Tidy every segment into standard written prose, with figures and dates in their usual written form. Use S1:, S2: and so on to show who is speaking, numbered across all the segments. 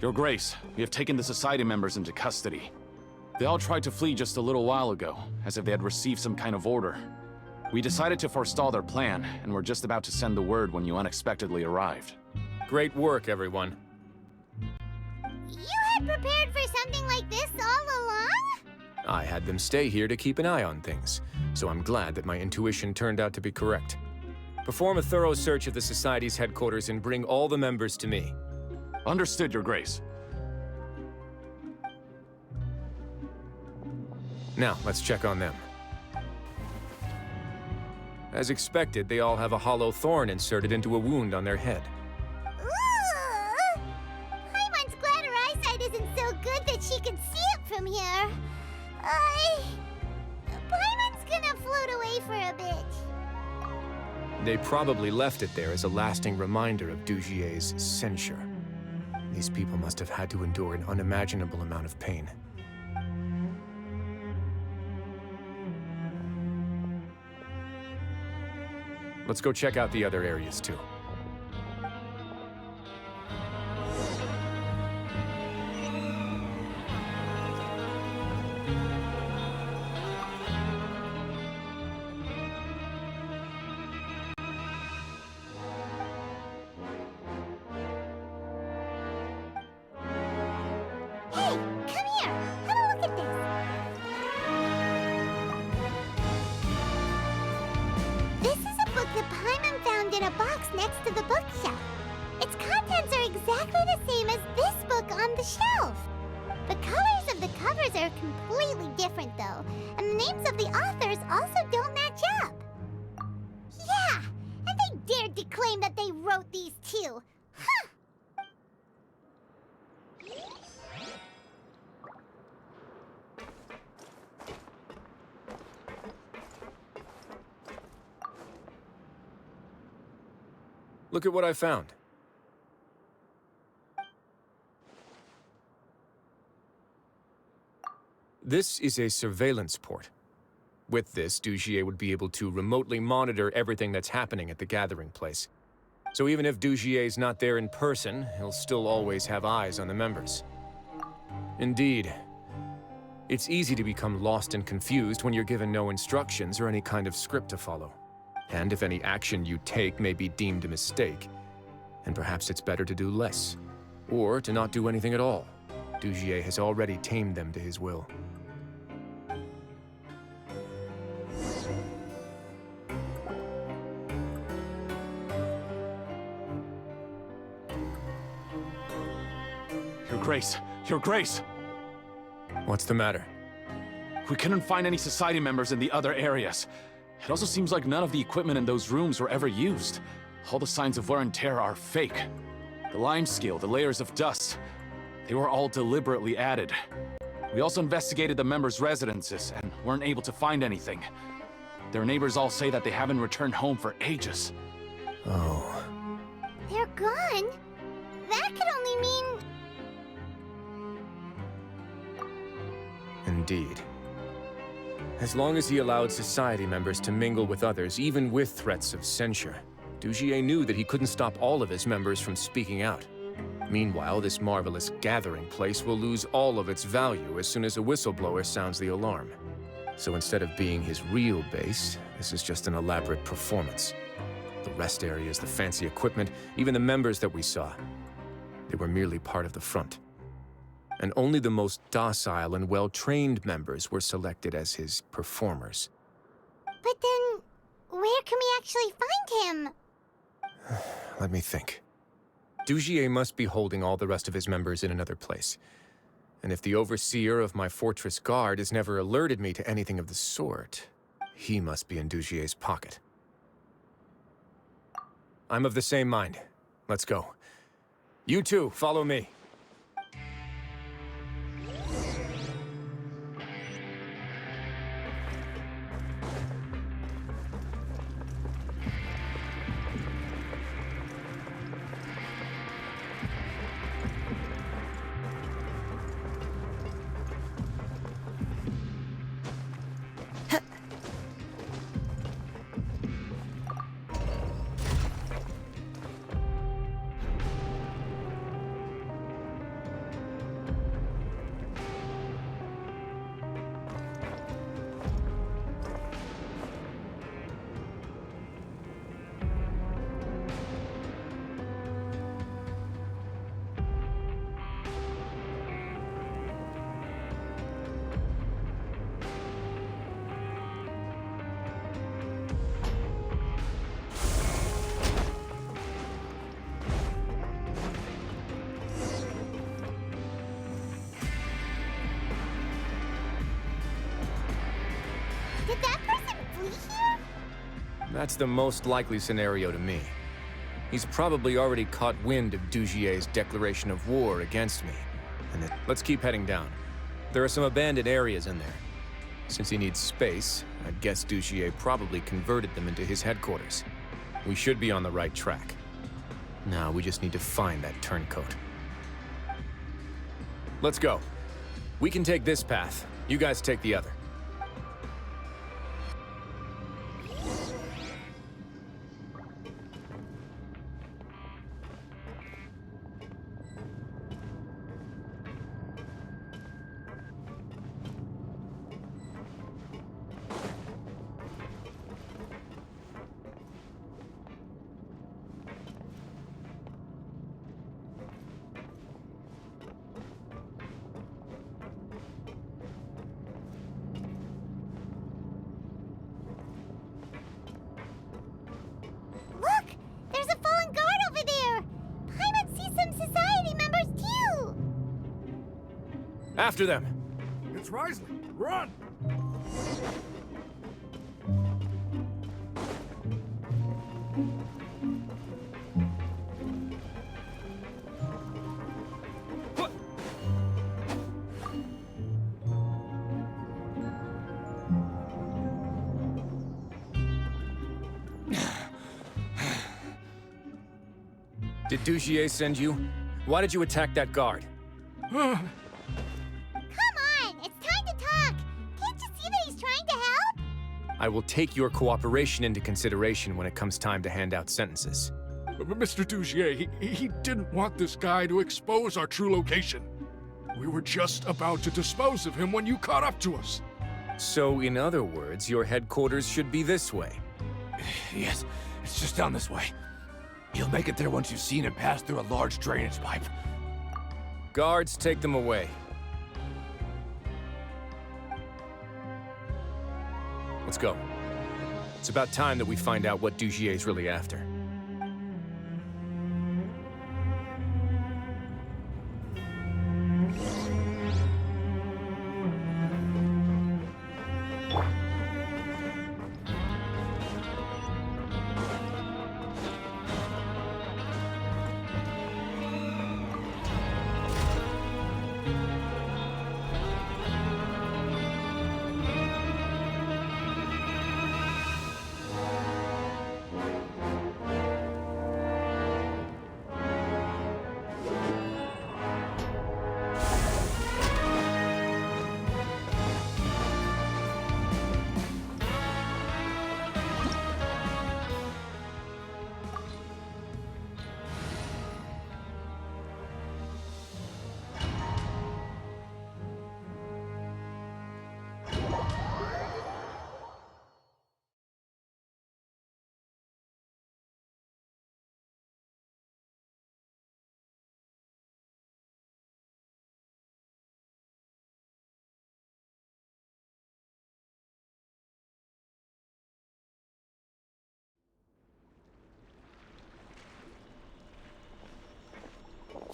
S1: Your Grace, we have taken the Society members into custody. They all tried to flee just a little while ago, as if they had received some kind of order. We decided to forestall their plan, and were just about to send the word when you unexpectedly arrived.
S2: Great work, everyone.
S3: You had prepared for something like this all along?
S2: I had them stay here to keep an eye on things, so I'm glad that my intuition turned out to be correct. Perform a thorough search of the Society's headquarters and bring all the members to me.
S1: Understood, Your Grace.
S2: Now, let's check on them. As expected, they all have a hollow thorn inserted into a wound on their head.
S3: Ooh! Paimon's glad her eyesight isn't so good that she can see it from here. Paimon's gonna float away for a bit.
S2: They probably left it there as a lasting reminder of Dugier's censure. These people must have had to endure an unimaginable amount of pain. Let's go check out the other areas, too.
S3: Hey, come here. Have a look at this. This is a book that Paimon found in a box next to the bookshelf. Its contents are exactly the same as this book on the shelf. The colors of the covers are completely different, though, and the names of the authors also don't match up. Yeah, and they dared to claim that they wrote these too. Huh!
S2: Look at what I found. This is a surveillance port. With this, Dugier would be able to remotely monitor everything that's happening at the gathering place. So even if Dugier's not there in person, he'll still always have eyes on the members. Indeed. It's easy to become lost and confused when you're given no instructions or any kind of script to follow. And if any action you take may be deemed a mistake, then perhaps it's better to do less, or to not do anything at all. Dugier has already tamed them to his will.
S1: Your Grace! Your Grace!
S2: What's the matter?
S1: We couldn't find any Society members in the other areas. It also seems like none of the equipment in those rooms were ever used. All the signs of wear and tear are fake. The lime scale, the layers of dust, they were all deliberately added. We also investigated the members' residences and weren't able to find anything. Their neighbors all say that they haven't returned home for ages.
S2: Oh.
S3: They're gone? That could only mean...
S2: Indeed. As long as he allowed Society members to mingle with others, even with threats of censure, Dugier knew that he couldn't stop all of his members from speaking out. Meanwhile, this marvelous gathering place will lose all of its value as soon as a whistleblower sounds the alarm. So instead of being his real base, this is just an elaborate performance. The rest areas, the fancy equipment, even the members that we saw, they were merely part of the front. And only the most docile and well-trained members were selected as his performers.
S3: But then, where can we actually find him?
S2: Let me think. Dugier must be holding all the rest of his members in another place. And if the overseer of my fortress guard has never alerted me to anything of the sort, he must be in Dugier's pocket. I'm of the same mind. Let's go. You two, follow me.
S3: Did that person flee here?
S2: That's the most likely scenario to me. He's probably already caught wind of Dugier's declaration of war against me. Let's keep heading down. There are some abandoned areas in there. Since he needs space, I'd guess Dugier probably converted them into his headquarters. We should be on the right track. Now we just need to find that turncoat. Let's go. We can take this path. You guys take the other.
S3: Look! There's a fallen guard over there! Paimon sees some society members too!
S2: After them!
S4: It's Wriothesley. Run!
S2: Did Dugier send you? Why did you attack that guard?
S3: Come on! It's time to talk! Can't you see that he's trying to help?
S2: I will take your cooperation into consideration when it comes time to hand out sentences.
S4: Mr. Dugier, he didn't want this guy to expose our true location. We were just about to dispose of him when you caught up to us.
S2: So, in other words, your headquarters should be this way.
S5: Yes, it's just down this way. You'll make it there once you've seen it pass through a large drainage pipe.
S2: Guards, take them away. Let's go. It's about time that we find out what Dugier's really after.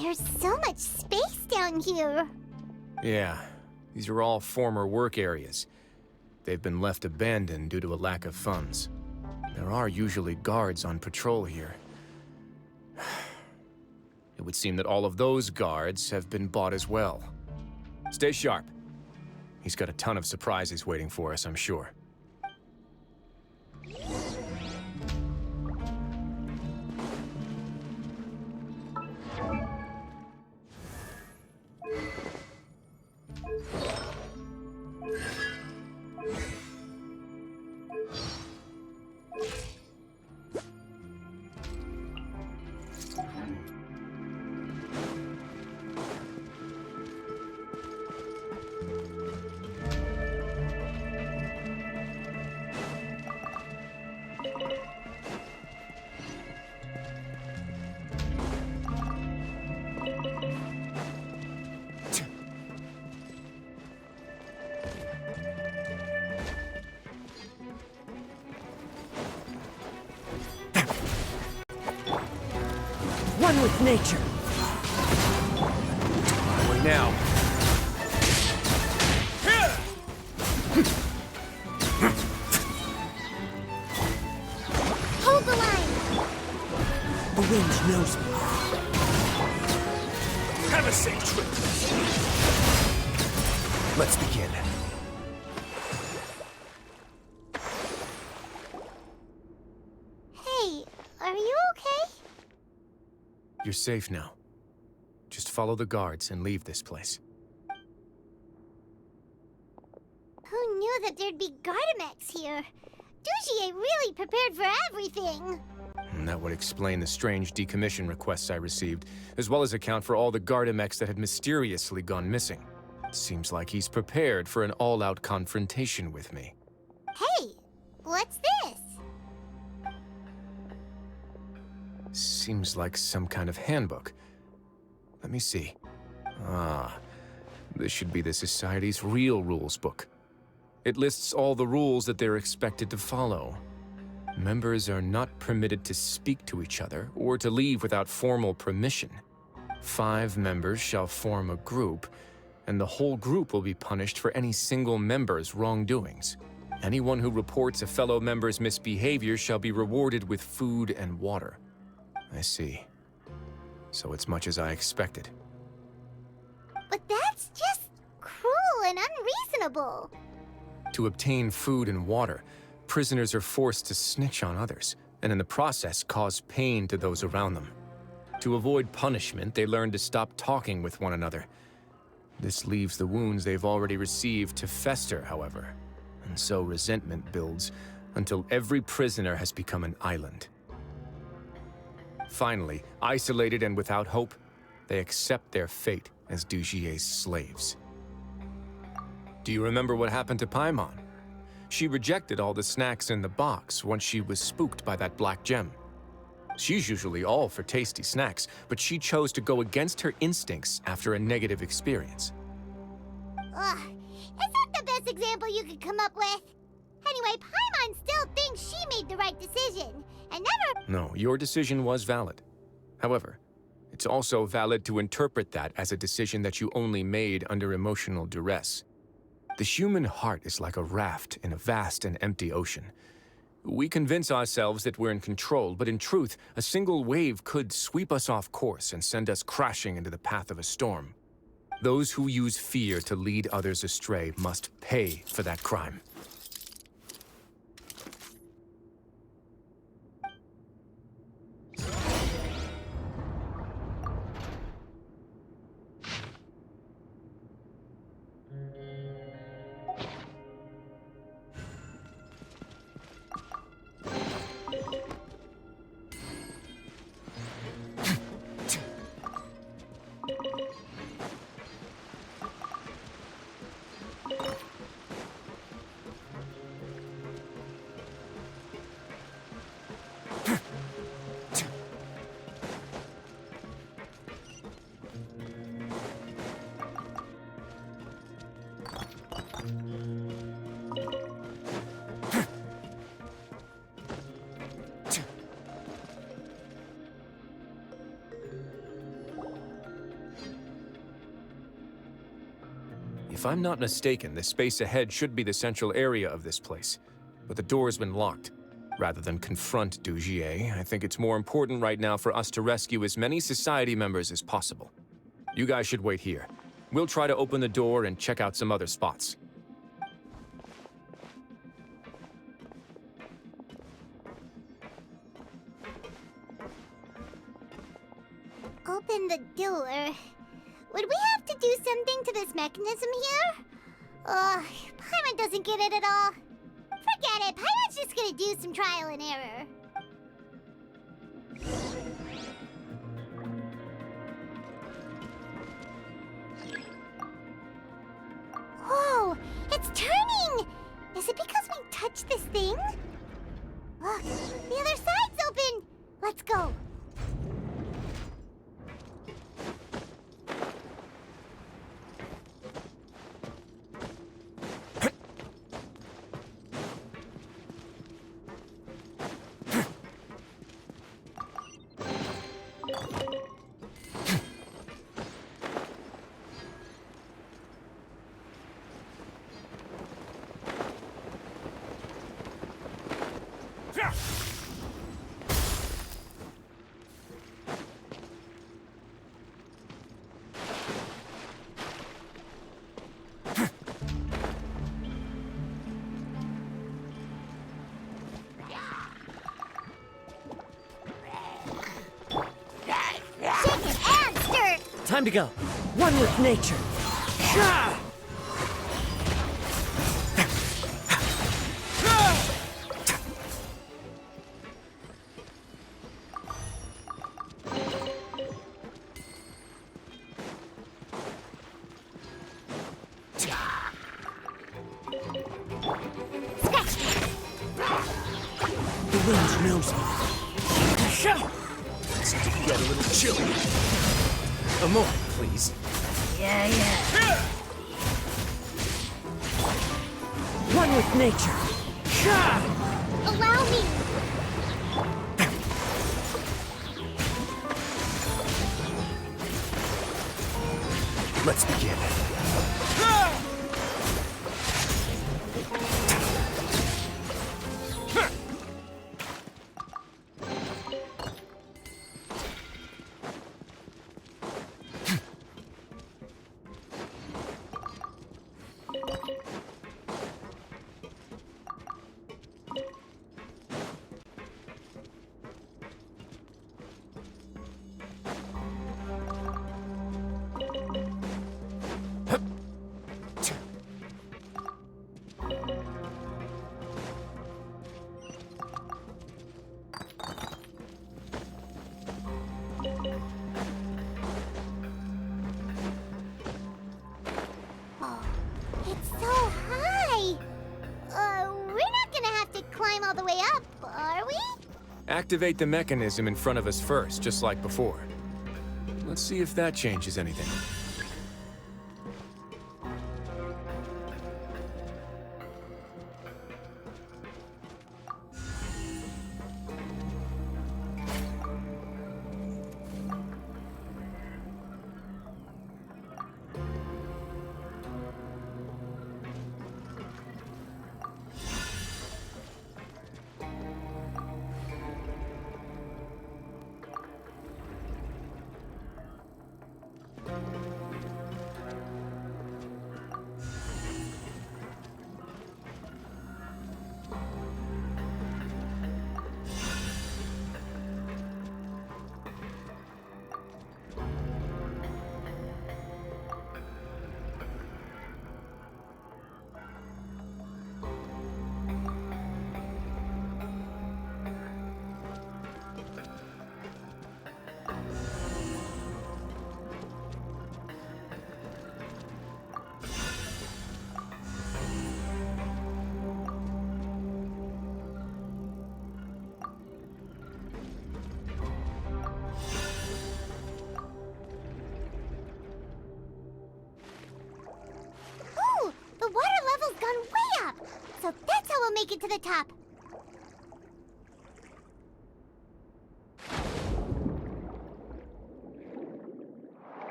S3: There's so much space down here.
S2: Yeah, these are all former work areas. They've been left abandoned due to a lack of funds. There are usually guards on patrol here, It would seem that all of those guards have been bought as well. Stay sharp. He's got a ton of surprises waiting for us, I'm sure.
S6: One with nature.
S2: Onward now.
S3: Hold the line!
S6: The wind knows me.
S2: Have a safe trip. Let's begin.
S3: Hey, are you okay?
S2: You're safe now. Just follow the guards and leave this place.
S3: Who knew that there'd be Gardamex here? Dougie really prepared for everything.
S2: And that would explain the strange decommission requests I received, as well as account for all the Gardamex that had mysteriously gone missing. Seems like he's prepared for an all-out confrontation with me.
S3: Hey, what's this?
S2: Seems like some kind of handbook. Let me see. Ah, this should be the Society's real rules book. It lists all the rules that they're expected to follow. Members are not permitted to speak to each other or to leave without formal permission. 5 members shall form a group, and the whole group will be punished for any single member's wrongdoings. Anyone who reports a fellow member's misbehavior shall be rewarded with food and water. I see. So it's much as I expected.
S3: But that's just cruel and unreasonable.
S2: To obtain food and water, prisoners are forced to snitch on others, and in the process cause pain to those around them. To avoid punishment, they learn to stop talking with one another. This leaves the wounds they've already received to fester, however, and so resentment builds until every prisoner has become an island. Finally, isolated and without hope, they accept their fate as Dougier's slaves. Do you remember what happened to Paimon? She rejected all the snacks in the box once she was spooked by that black gem. She's usually all for tasty snacks, but she chose to go against her instincts after a negative experience.
S3: Ugh, is that the best example you could come up with? Anyway, Paimon still thinks she made the right decision, and never—
S2: No, your decision was valid. However, it's also valid to interpret that as a decision that you only made under emotional duress. The human heart is like a raft in a vast and empty ocean. We convince ourselves that we're in control, but in truth, a single wave could sweep us off course and send us crashing into the path of a storm. Those who use fear to lead others astray must pay for that crime. If I'm not mistaken, the space ahead should be the central area of this place, but the door's been locked. Rather than confront Dugier, I think it's more important right now for us to rescue as many Society members as possible. You guys should wait here. We'll try to open the door and check out some other spots.
S3: Open the door. Would we have to do something to this mechanism here? Paimon doesn't get it at all. Forget it, Paimon's just gonna do some trial and error. Whoa, it's turning! Is it because we touched this thing? Look, the other side's open! Let's go.
S6: Time to go. One with nature. The wind knows me.
S2: It's to get a little chilly. A moment, please.
S6: Yeah. One with nature.
S3: Allow me.
S2: Let's begin.
S3: It's so high! We're not gonna have to climb all the way up, are we?
S2: Activate the mechanism in front of us first, just like before. Let's see if that changes anything.
S3: Ooh, the water level's gone way up! So that's how we'll make it to the top.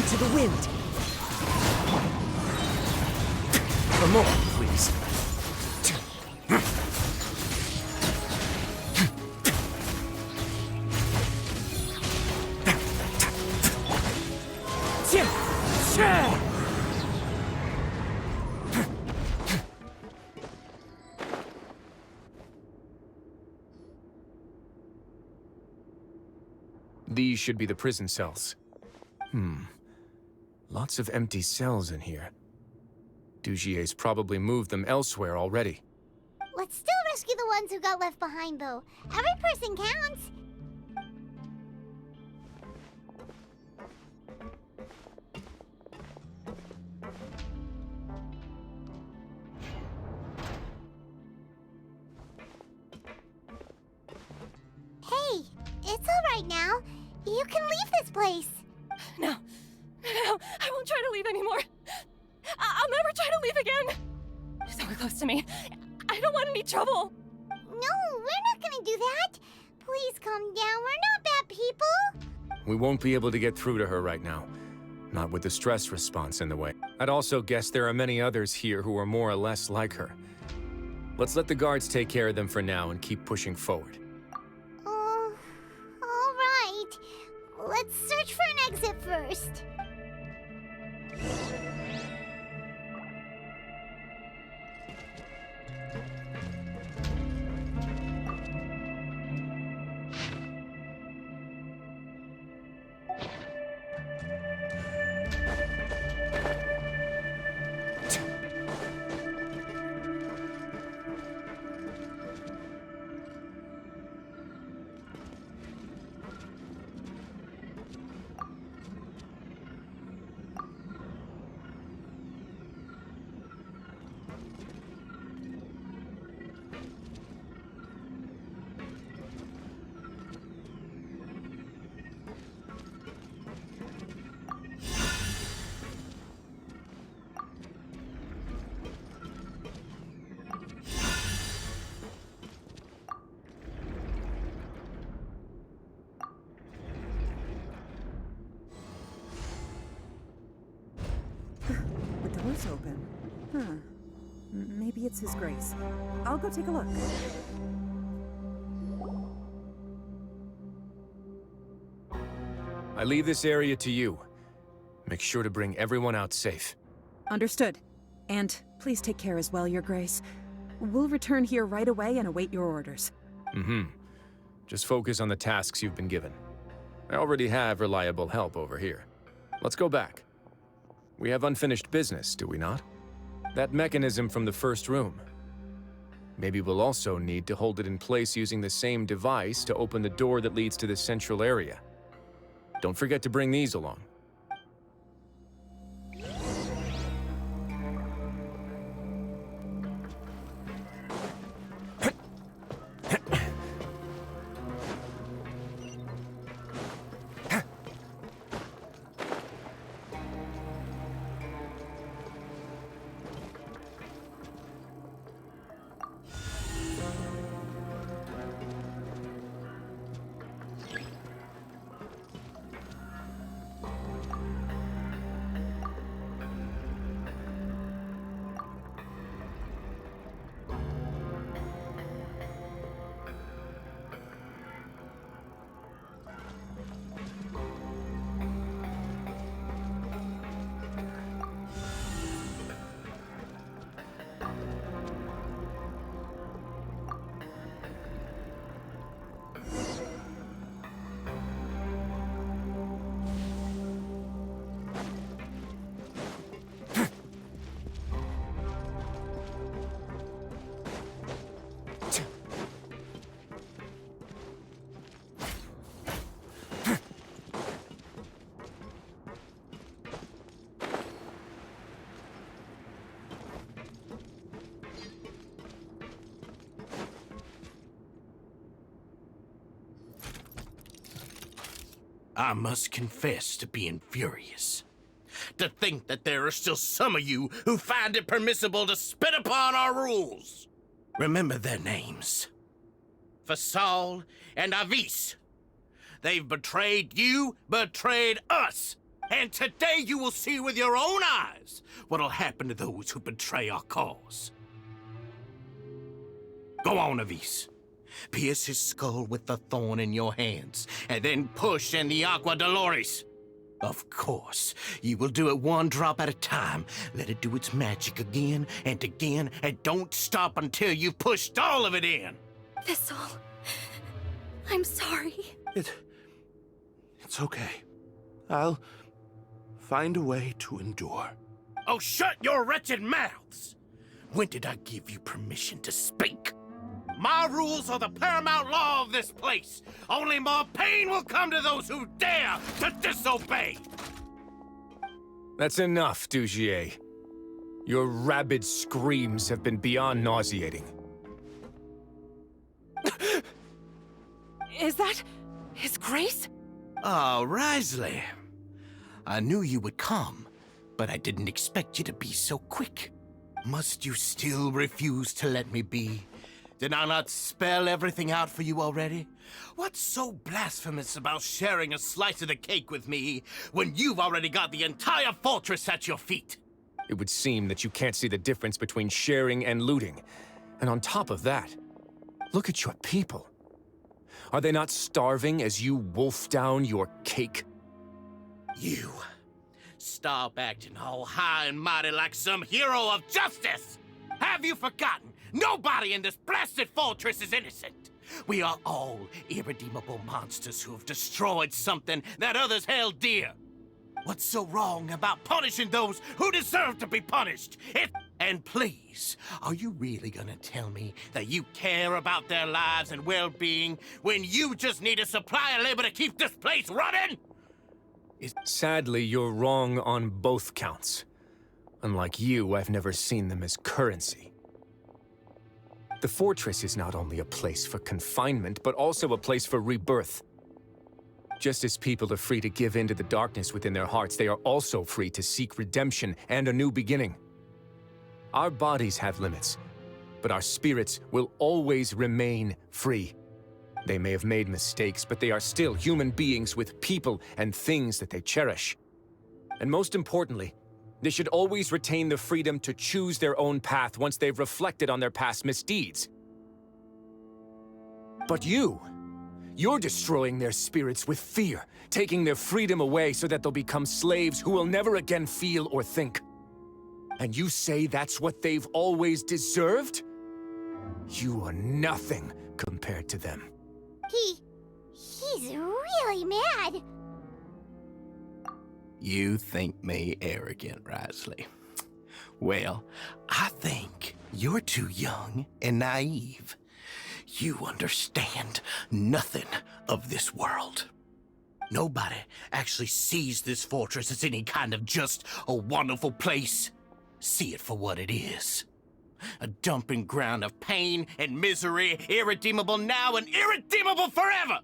S6: into the wind.
S2: For more, please. These should be the prison cells. Lots of empty cells in here. Dugier's probably moved them elsewhere already.
S3: Let's still rescue the ones who got left behind, though. Every person counts. Hey, it's all right now. You can leave this place.
S7: No, I won't try to leave anymore. I'll never try to leave again. So close to me. I don't want any trouble.
S3: No, we're not gonna do that. Please calm down. We're not bad people.
S2: We won't be able to get through to her right now. Not with the stress response in the way. I'd also guess there are many others here who are more or less like her. Let's let the guards take care of them for now and keep pushing forward.
S3: All right. Let's search for an exit first.
S8: Door's open. Huh. Maybe it's His Grace. I'll go take a look.
S2: I leave this area to you. Make sure to bring everyone out safe.
S8: Understood. And please take care as well, Your Grace. We'll return here right away and await your orders.
S2: Just focus on the tasks you've been given. I already have reliable help over here. Let's go back. We have unfinished business, do we not? That mechanism from the first room. Maybe we'll also need to hold it in place using the same device to open the door that leads to the central area. Don't forget to bring these along.
S9: I must confess to being furious. To think that there are still some of you who find it permissible to spit upon our rules. Remember their names. Fasal and Avis. They've betrayed you, betrayed us. And today you will see with your own eyes what'll happen to those who betray our cause. Go on, Avis. Pierce his skull with the thorn in your hands, and then push in the Aqua Dolores. Of course, you will do it one drop at a time. Let it do its magic again, and don't stop until you've pushed all of it in.
S7: Thistle, I'm sorry.
S5: It's okay. I'll find a way to endure.
S9: Oh, shut your wretched mouths! When did I give you permission to speak? My rules are the paramount law of this place. Only more pain will come to those who dare to disobey.
S2: That's enough, Dugier. Your rabid screams have been beyond nauseating.
S6: Is that His Grace?
S9: Oh, Wriothesley. I knew you would come, but I didn't expect you to be so quick. Must you still refuse to let me be? Did I not spell everything out for you already? What's so blasphemous about sharing a slice of the cake with me when you've already got the entire fortress at your feet?
S2: It would seem that you can't see the difference between sharing and looting. And on top of that, look at your people. Are they not starving as you wolf down your cake?
S9: You stop acting all high and mighty like some hero of justice! Have you forgotten? Nobody in this blasted fortress is innocent. We are all irredeemable monsters who have destroyed something that others held dear. What's so wrong about punishing those who deserve to be punished? And please, are you really gonna tell me that you care about their lives and well-being when you just need a supply of labor to keep this place running?
S2: Sadly, you're wrong on both counts. Unlike you, I've never seen them as currency. The fortress is not only a place for confinement, but also a place for rebirth. Just as people are free to give in to the darkness within their hearts, they are also free to seek redemption and a new beginning. Our bodies have limits, but our spirits will always remain free. They may have made mistakes, but they are still human beings with people and things that they cherish. And most importantly, they should always retain the freedom to choose their own path once they've reflected on their past misdeeds. But you're destroying their spirits with fear, taking their freedom away so that they'll become slaves who will never again feel or think. And you say that's what they've always deserved? You are nothing compared to them.
S3: He's really mad.
S9: You think me arrogant, Wriothesley? Well, I think you're too young and naive. You understand nothing of this world. Nobody actually sees this fortress as any kind of just a wonderful place. See it for what it is. A dumping ground of pain and misery, irredeemable now and irredeemable forever!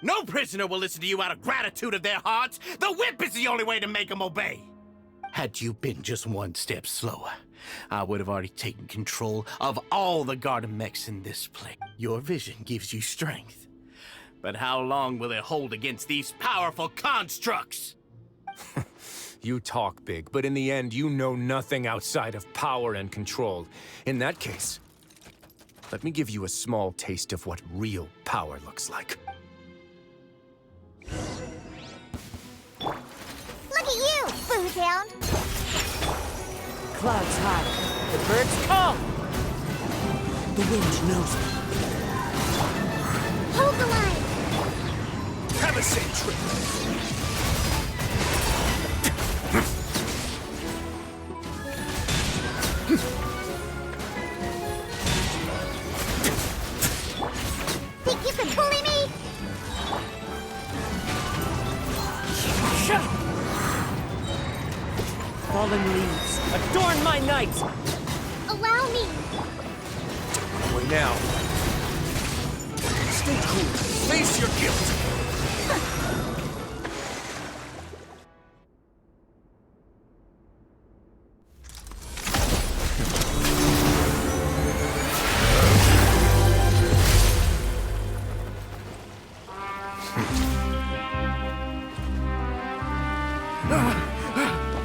S9: No prisoner will listen to you out of gratitude of their hearts. The whip is the only way to make them obey. Had you been just one step slower, I would have already taken control of all the garden mechs in this place. Your vision gives you strength. But how long will it hold against these powerful constructs?
S2: You talk big, but in the end, you know nothing outside of power and control. In that case, let me give you a small taste of what real power looks like.
S3: Look at you, Foodhound.
S6: Clouds high. The birds call. The wind knows me.
S3: Hold the line.
S2: Have a safe trip.
S3: Think you can bully me?
S6: Fallen leaves, adorn my night!
S3: Allow me.
S2: Wait now. Stay cool. Face your guilt.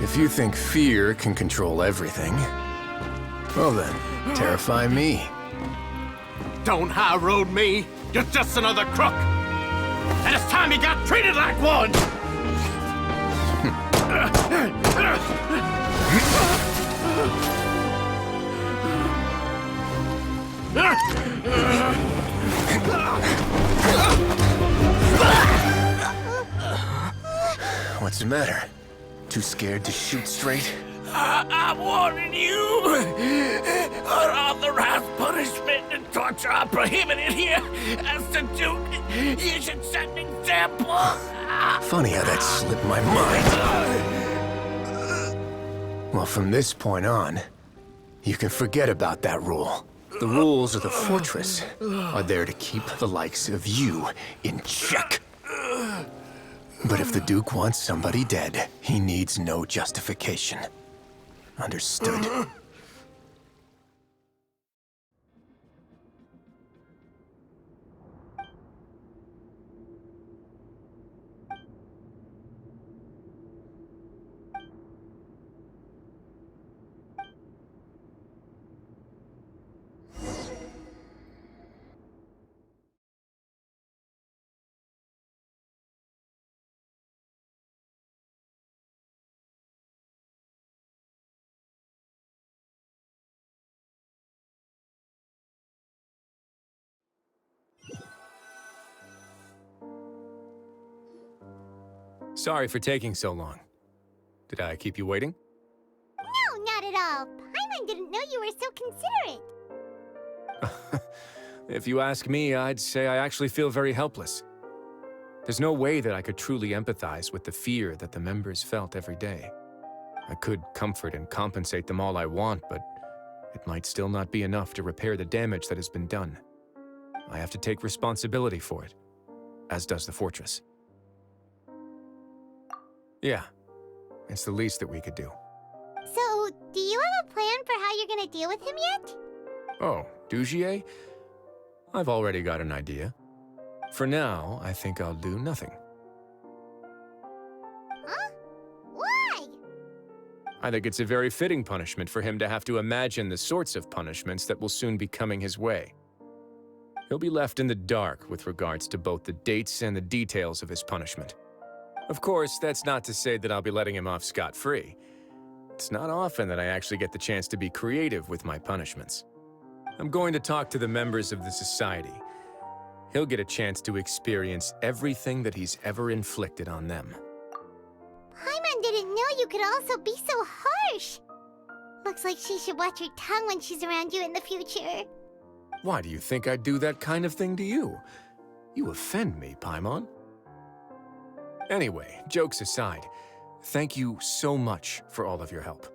S2: If you think fear can control everything, well then, terrify me.
S9: Don't high road me. You're just another crook. And it's time you got treated like one.
S2: What's the matter? Too scared to shoot straight?
S9: I'm warning you. Unauthorized punishment and torture are prohibited here. As the Duke, you should set an example.
S2: Funny how that slipped my mind. Well, from this point on, you can forget about that rule. The rules of the fortress are there to keep the likes of you in check. But if the Duke wants somebody dead, he needs no justification. Understood? Sorry for taking so long. Did I keep you waiting?
S3: No, not at all. Paimon didn't know you were so considerate.
S2: If you ask me, I'd say I actually feel very helpless. There's no way that I could truly empathize with the fear that the members felt every day. I could comfort and compensate them all I want, but it might still not be enough to repair the damage that has been done. I have to take responsibility for it, as does the fortress. Yeah, it's the least that we could do.
S3: So, do you have a plan for how you're gonna deal with him yet?
S2: Oh, Ch.Cerberus? I've already got an idea. For now, I think I'll do nothing.
S3: Huh? Why?
S2: I think it's a very fitting punishment for him to have to imagine the sorts of punishments that will soon be coming his way. He'll be left in the dark with regards to both the dates and the details of his punishment. Of course, that's not to say that I'll be letting him off scot-free. It's not often that I actually get the chance to be creative with my punishments. I'm going to talk to the members of the society. He'll get a chance to experience everything that he's ever inflicted on them.
S3: Paimon didn't know you could also be so harsh. Looks like she should watch her tongue when she's around you in the future.
S2: Why do you think I'd do that kind of thing to you? You offend me, Paimon. Anyway, jokes aside, thank you so much for all of your help.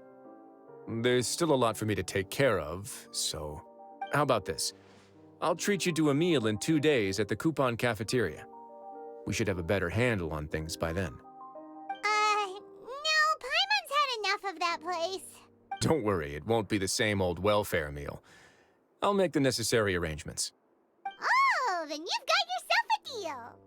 S2: There's still a lot for me to take care of, so how about this? I'll treat you to a meal in 2 days at the Coupon Cafeteria. We should have a better handle on things by then.
S3: No, Paimon's had enough of that place.
S2: Don't worry, it won't be the same old welfare meal. I'll make the necessary arrangements.
S3: Oh, then you've got yourself a deal.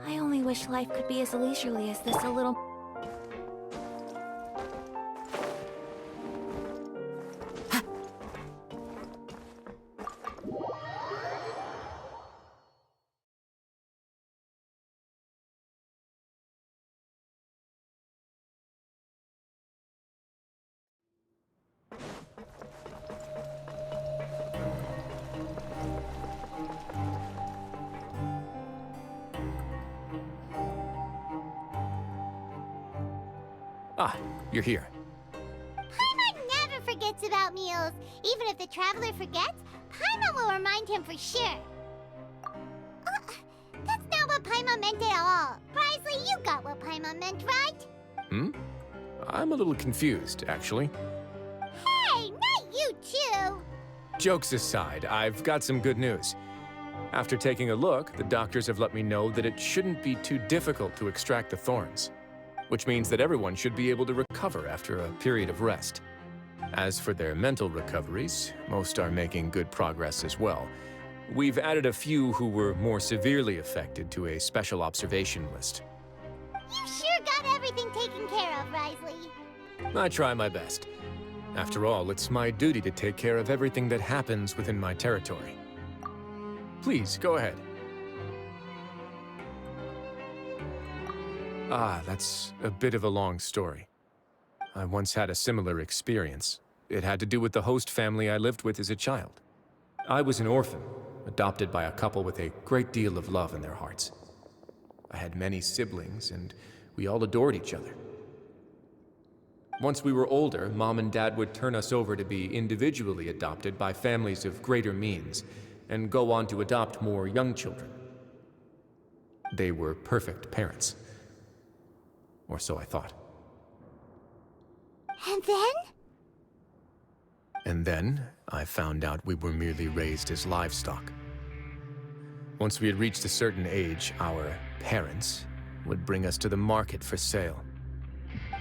S7: I only wish life could be as leisurely as this a little...
S2: Ah, you're here.
S3: Paimon, about meals. Even if the traveler forgets, Paimon will remind him for sure. That's not what Paimon meant at all. Wriothesley, you got what Paimon meant, right?
S2: I'm a little confused, actually.
S3: Hey, not you too!
S2: Jokes aside, I've got some good news. After taking a look, the doctors have let me know that it shouldn't be too difficult to extract the thorns, which means that everyone should be able to recover after a period of rest. As for their mental recoveries, most are making good progress as well. We've added a few who were more severely affected to a special observation list.
S3: You sure got everything taken care of, Wriothesley.
S2: I try my best. After all, it's my duty to take care of everything that happens within my territory. Please, go ahead. That's a bit of a long story. I once had a similar experience. It had to do with the host family I lived with as a child. I was an orphan, adopted by a couple with a great deal of love in their hearts. I had many siblings, and we all adored each other. Once we were older, Mom and Dad would turn us over to be individually adopted by families of greater means, and go on to adopt more young children. They were perfect parents. Or so I thought.
S3: And then?
S2: And then, I found out we were merely raised as livestock. Once we had reached a certain age, our parents would bring us to the market for sale.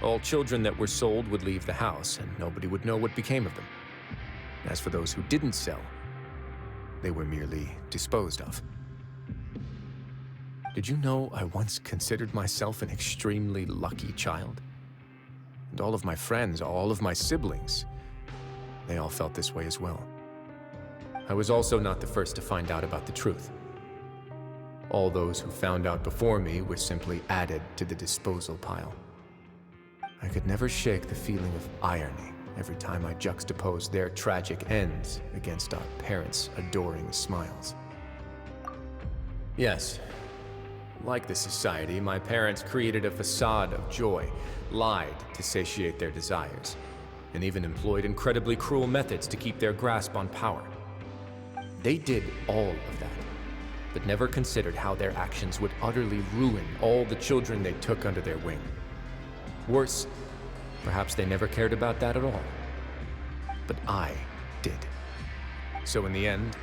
S2: All children that were sold would leave the house, and nobody would know what became of them. As for those who didn't sell, they were merely disposed of. Did you know I once considered myself an extremely lucky child? And all of my friends, all of my siblings, they all felt this way as well. I was also not the first to find out about the truth. All those who found out before me were simply added to the disposal pile. I could never shake the feeling of irony every time I juxtaposed their tragic ends against our parents' adoring smiles. Yes, like the society, my parents created a facade of joy, lied to satiate their desires, and even employed incredibly cruel methods to keep their grasp on power. They did all of that, but never considered how their actions would utterly ruin all the children they took under their wing. Worse, perhaps they never cared about that at all. But I did. So in the end,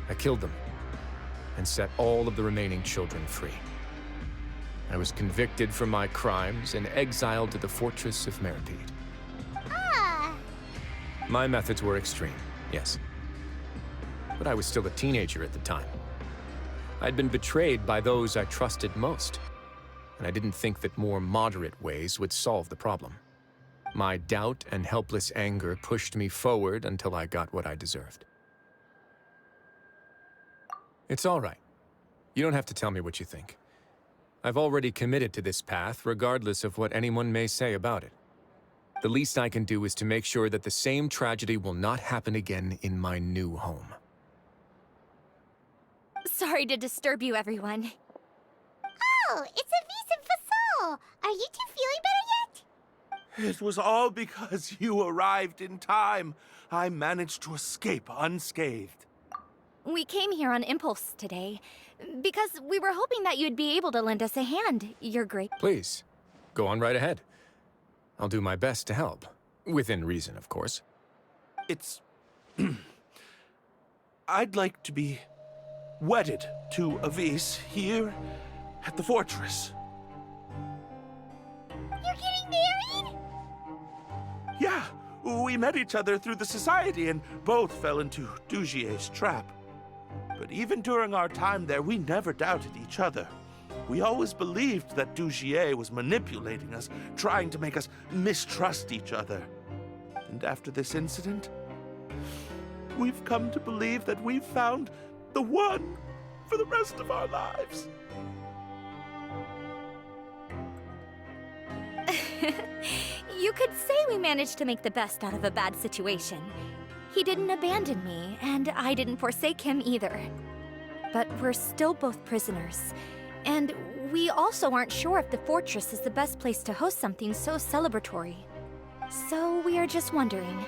S2: I killed them and set all of the remaining children free. I was convicted for my crimes and exiled to the fortress of Meripede. My methods were extreme, yes. But I was still a teenager at the time. I'd been betrayed by those I trusted most, and I didn't think that more moderate ways would solve the problem. My doubt and helpless anger pushed me forward until I got what I deserved. It's all right. You don't have to tell me what you think. I've already committed to this path, regardless of what anyone may say about it. The least I can do is to make sure that the same tragedy will not happen again in my new home.
S7: Sorry to disturb you, everyone.
S3: Oh, it's a Vis Fasol. Are you two feeling better yet?
S9: It was all because you arrived in time. I managed to escape unscathed.
S7: We came here on impulse today, because we were hoping that you'd be able to lend us a hand, Your Grace.
S2: Please, go on right ahead. I'll do my best to help. Within reason, of course.
S9: It's... I'd like to be wedded to Avis here at the fortress.
S3: You're getting married?
S9: Yeah, we met each other through the society and both fell into Dugier's trap. But even during our time there, we never doubted each other. We always believed that Dugier was manipulating us, trying to make us mistrust each other. And after this incident, we've come to believe that we've found the one for the rest of our lives.
S7: You could say we managed to make the best out of a bad situation. He didn't abandon me, and I didn't forsake him either. But we're still both prisoners. And we also aren't sure if the fortress is the best place to host something so celebratory. So we are just wondering,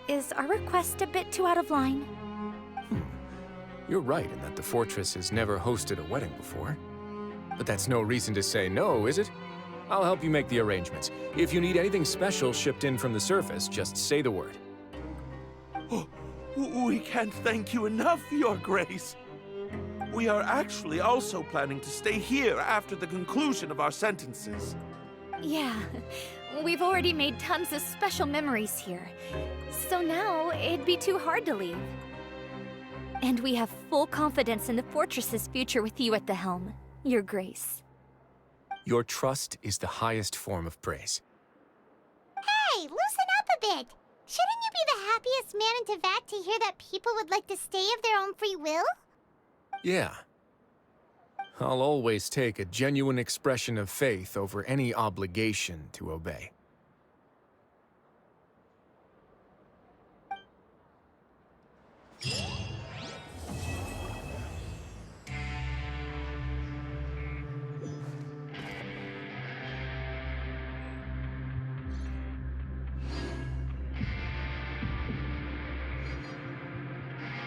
S7: is our request a bit too out of line?
S2: You're right in that the fortress has never hosted a wedding before. But that's no reason to say no, is it? I'll help you make the arrangements. If you need anything special shipped in from the surface, just say the word.
S10: Oh, we can't thank you enough, Your Grace. We are actually also planning to stay here after the conclusion of our sentences.
S7: Yeah, we've already made tons of special memories here. So now, it'd be too hard to leave. And we have full confidence in the fortress's future with you at the helm, Your Grace.
S2: Your trust is the highest form of praise.
S3: Hey, loosen up a bit! Shouldn't you be the happiest man in Teyvat to hear that people would like to stay of their own free will?
S2: Yeah. I'll always take a genuine expression of faith over any obligation to obey.